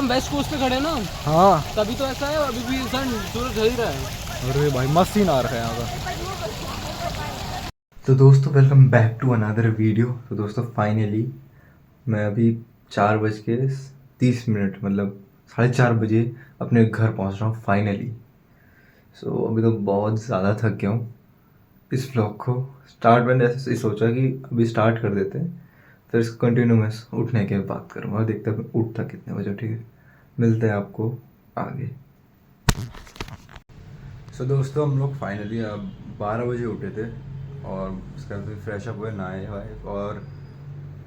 हम west coast पे खड़े हैं ना, हाँ तभी तो ऐसा है। अभी भी सन सूरज ढल ही रहा है। अरे भाई मस्त सीन आ रखा है यहाँ का। तो दोस्तों welcome back to another video. तो दोस्तों फाइनली मैं अभी 4:30 मतलब 4:30 बजे अपने घर पहुंच रहा हूँ फाइनली। सो अभी तो बहुत ज़्यादा थक गया हूँ। इस व्लॉग को स्टार्ट मैंने ऐसे ही सोचा कि अभी स्टार्ट कर देते हैं, फिर इसको कंटिन्यू मैं उठने के बात करूँगा। देखते हैं मैं उठता कितने बजे। ठीक है, मिलते हैं आपको आगे। सो दोस्तों हम लोग फाइनली अब 12 बजे उठे थे और उसके बाद फिर फ्रेश अप हुए, नहाए वाए और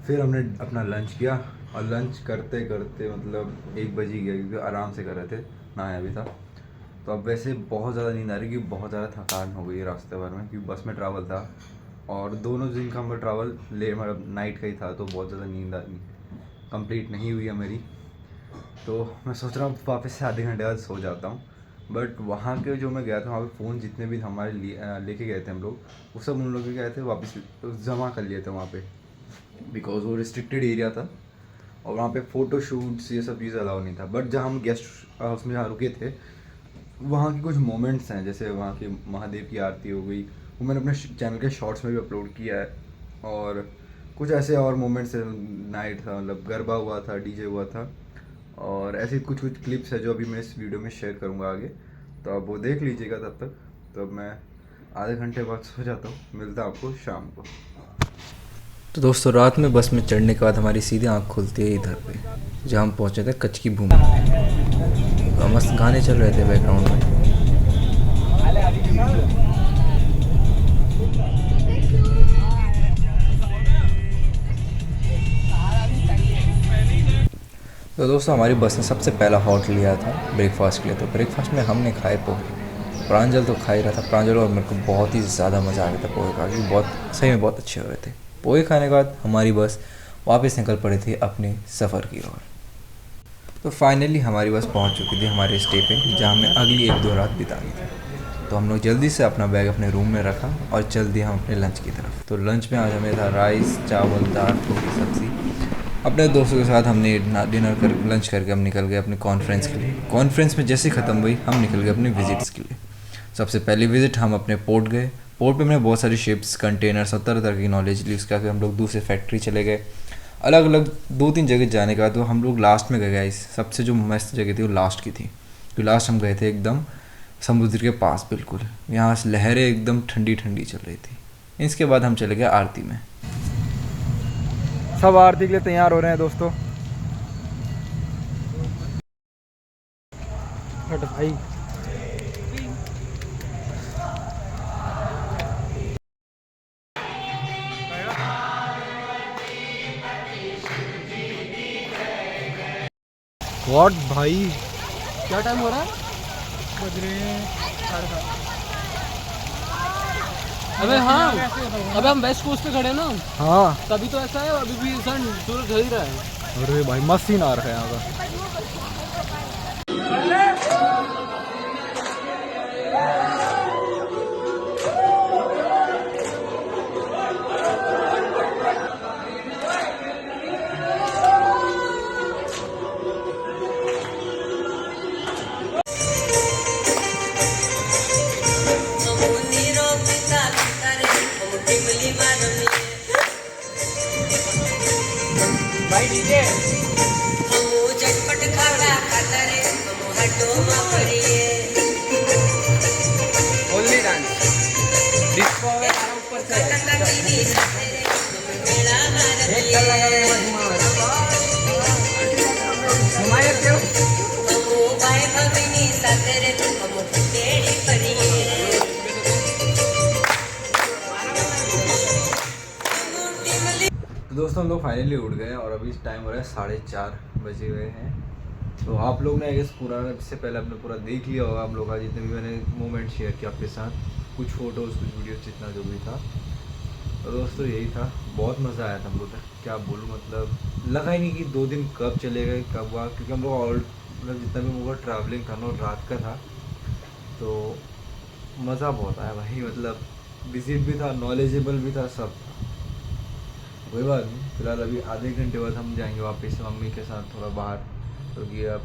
फिर हमने अपना लंच किया। और लंच करते करते मतलब 1 बज ही गया क्योंकि आराम से कर रहे थे, नहाया भी था। तो अब वैसे बहुत ज़्यादा नींद आ रही क्योंकि बहुत ज़्यादा थकान हो गई है रास्ते भर में, क्योंकि बस में ट्रैवल था और दोनों दिन का हमारा ट्रैवल मतलब नाइट का ही था। तो बहुत ज़्यादा नींद कंप्लीट नहीं हुई है मेरी। तो मैं सोच रहा हूँ वापस से आधे घंटे बाद सो जाता हूँ। बट वहाँ के जो मैं गया था वहाँ पे फ़ोन जितने भी हमारे लेके गए थे हम लोग, वो सब उन लोग के गए थे वापस जमा कर लिए थे वहाँ पे, बिकॉज वो रिस्ट्रिक्टेड एरिया था और वहाँ पे फ़ोटो शूट्स ये सब चीज़ अलाउ नहीं था। बट जहाँ हम गेस्ट हाउस में जहाँ रुके थे, वहाँ के कुछ मोमेंट्स हैं, जैसे वहाँ की महादेव की आरती हो गई, वो मैंने अपने चैनल के शॉर्ट्स में भी अपलोड किया है। और कुछ ऐसे और मोमेंट्स हैं, नाइट था मतलब गरबा हुआ था, डीजे हुआ था, और ऐसे कुछ कुछ क्लिप्स है जो अभी मैं इस वीडियो में शेयर करूँगा आगे। तो आप वो देख लीजिएगा तब तक। तो अब मैं आधे घंटे बाद सो जाता हूँ, मिलता हूँ आपको शाम को। तो दोस्तों रात में बस में चढ़ने के बाद हमारी सीधी आँख खुलती है इधर पे, जहाँ हम पहुँचे थे कच्छ की भूमि। तो मस्त गाने चल रहे थे बैकग्राउंड में। तो दोस्तों हमारी बस ने सबसे पहला हॉल्ट लिया था ब्रेकफास्ट के लिए। तो ब्रेकफास्ट में हमने खाए पोहे। प्रांजल तो खा ही रहा था, प्रांजल और मेरे को बहुत ही ज़्यादा मज़ा आ रहा था पोहे खा के, बहुत सही में बहुत अच्छे हो रहे थे। पोहे खाने के बाद हमारी बस वापस निकल पड़ी थी अपने सफ़र की ओर। तो फाइनली हमारी बस पहुंच चुकी थी हमारे स्टे पे, जहां हमें अगली 1-2 रात बितानी थी। तो हम लोग जल्दी से अपना बैग अपने रूम में रखा और चल दिए हम अपने लंच की तरफ। तो लंच में आज हमें था राइस, चावल, दाल, रोटी, सब्ज़ी। अपने दोस्तों के साथ हमने डिनर कर लंच करके हम निकल गए अपने कॉन्फ्रेंस के लिए। कॉन्फ्रेंस में जैसे ख़त्म हुई हम निकल गए अपने विजिट्स के लिए। सबसे पहली विज़िट हम अपने पोर्ट गए। पोर्ट पे हमने बहुत सारी शिप्स, कंटेनर्स और तरह तरह की नॉलेज ली। उसके बाद हम लोग दूसरे फैक्ट्री चले गए। अलग अलग 2-3 जगह जाने के बाद तो हम लोग लास्ट में गए। सबसे जो मस्त जगह थी वो लास्ट की थी, तो लास्ट हम गए थे एकदम समुद्र के पास बिल्कुल। यहाँ से लहरें एकदम ठंडी ठंडी चल रही थी। इसके बाद हम चले गए आरती में। सब आरती के लिए तैयार हो रहे हैं दोस्तों। हट भाई। व्हाट भाई, क्या टाइम हो रहा है? बज रहे हैं 7:30। अबे हाँ, अबे हम वेस्ट कोस्ट पे खड़े हैं ना, हाँ तभी तो ऐसा है। अभी भी सन सूरज ढल ही रहा है। अरे भाई मस्त सीन आ रखा है यहाँ का। झटपट खाना खाता रे हटो मापड़िए ओनली डांस डिस्को आराम ऊपर से मेरा घुमाए क्यों ओ भाई भगिनी साथे रे हम तेरी परिए। तो दोस्तों हम लोग फाइनली उठ गए और अभी टाइम हो रहा है 4:30 बजे हुए हैं। तो आप लोग ने आई गेस पूरा इससे पहले आपने पूरा देख लिया होगा हम लोग का, जितने भी मैंने मोमेंट शेयर किया आपके साथ, कुछ फ़ोटोज़ कुछ वीडियोस जितना जो भी था। तो दोस्तों यही था, बहुत मज़ा आया था हम लोग का, क्या बोलूँ मतलब लगा ही नहीं कि 2 दिन कब चले गए कब हुआ, क्योंकि हम लोग और मतलब जितना भी हम लोग का ट्रैवलिंग था ना रात का था। तो मज़ा बहुत आया भाई, मतलब विजिट भी था, नॉलेजेबल भी था, सब था। कोई बात नहीं, फिलहाल अभी आधे घंटे बाद हम जाएंगे वापस से मम्मी के साथ थोड़ा बाहर क्योंकि अब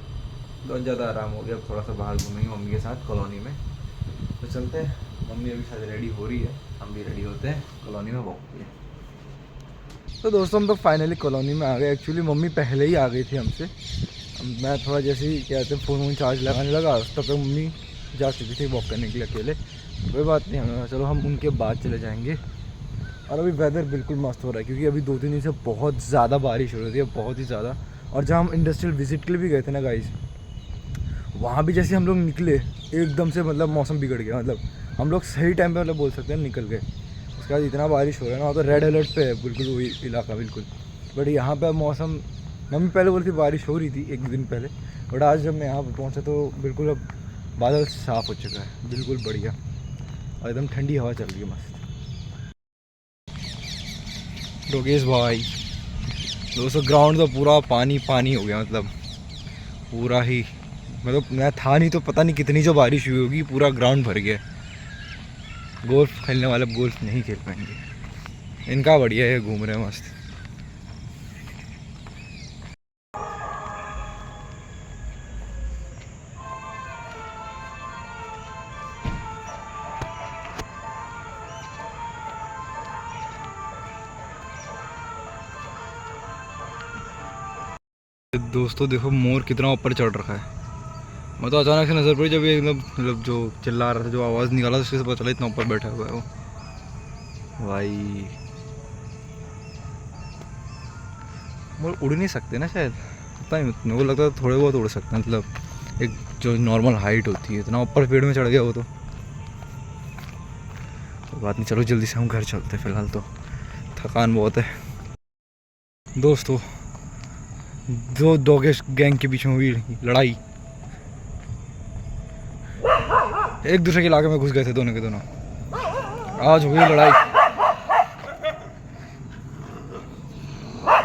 बहुत ज़्यादा आराम हो गया। अब थोड़ा सा बाहर घूमेंगे मम्मी के साथ कॉलोनी में। तो चलते हैं, मम्मी अभी शायद रेडी हो रही है, हम भी रेडी होते हैं, कॉलोनी में वॉक पे। तो दोस्तों हम लोग फाइनली कॉलोनी में आ गए। एक्चुअली मम्मी पहले ही आ गई थी हमसे। मैं थोड़ा जैसे ही कहते हैं फ़ोन चार्ज लगाने लगा तब तक मम्मी जा चुकी थी वॉक करने के लिए अकेले। कोई बात नहीं, हमें चलो हम उनके बाद चले जाएंगे। और अभी वेदर बिल्कुल मस्त हो रहा है क्योंकि अभी 2-3 दिन से बहुत ज़्यादा बारिश हो रही थी, बहुत ही ज़्यादा। और जहाँ हम इंडस्ट्रियल विजिट के लिए भी गए थे ना गाइस, वहाँ भी जैसे हम लोग निकले एकदम से मतलब मौसम बिगड़ गया। मतलब हम लोग सही टाइम पे मतलब बोल सकते हैं निकल गए। उसके बाद इतना बारिश हो रहा है ना, तो रेड अलर्ट पे है बिल्कुल वही इलाका बिल्कुल। बट यहाँ पे मौसम, मम्मी पहले बोली थी बारिश हो रही थी 1-2 दिन पहले, बट आज जब मैं यहाँ पर पहुँचा तो बिल्कुल अब बादल साफ़ हो चुका है, बिल्कुल बढ़िया। और एकदम ठंडी हवा चल रही है मस्त। योगेश भाई दोस्तों, ग्राउंड तो पूरा पानी पानी हो गया, मतलब पूरा ही, मतलब मैं था नहीं तो पता नहीं कितनी जो बारिश हुई होगी, पूरा ग्राउंड भर गया। गोल्फ खेलने वाले गोल्फ नहीं खेल पाएंगे, इनका बढ़िया है, घूम रहे हैं मस्त। दोस्तों देखो मोर कितना ऊपर चढ़ रखा है। मैं तो अचानक से नज़र पड़ी जब ये मतलब जो चिल्ला रहा था, जो आवाज़ निकाला था, उससे पता चला इतना ऊपर बैठा हुआ है वो भाई। मोर उड़ नहीं सकते ना शायद, पता नहीं, मेरे को लगता है थोड़े बहुत उड़ सकते हैं। मतलब एक जो नॉर्मल हाइट होती है, इतना ऊपर पेड़ में चढ़ गया वो तो बात नहीं। चलो जल्दी से हम घर चलते हैं, फ़िलहाल तो थकान बहुत है। दोस्तों दो डॉगेश गैंग के बीच में हुई लड़ाई, एक दूसरे के इलाके में घुस गए थे दोनों के दोनों। आज हुई लड़ाई,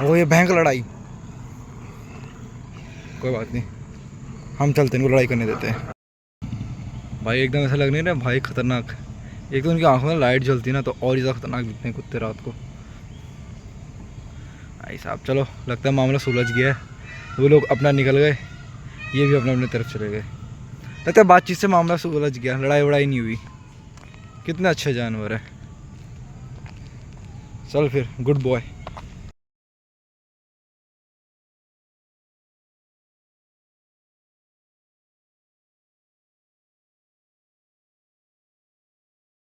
वो ये भयंकर लड़ाई। कोई बात नहीं, हम चलते हैं, इनको लड़ाई करने देते हैं। भाई एकदम ऐसा लग नहीं रहा भाई खतरनाक। एक तो उनकी आंखों में लाइट जलती है ना, तो और ज़्यादा खतरनाक दिखते हैं कुत्ते रात को। भाई साहब चलो, लगता है मामला सुलझ गया है। वो लोग अपना निकल गए, ये भी अपने तरफ चले गए। लगता है बातचीत से मामला सुलझ गया, लड़ाई वड़ाई नहीं हुई। कितने अच्छे जानवर है। चल फिर, गुड बॉय।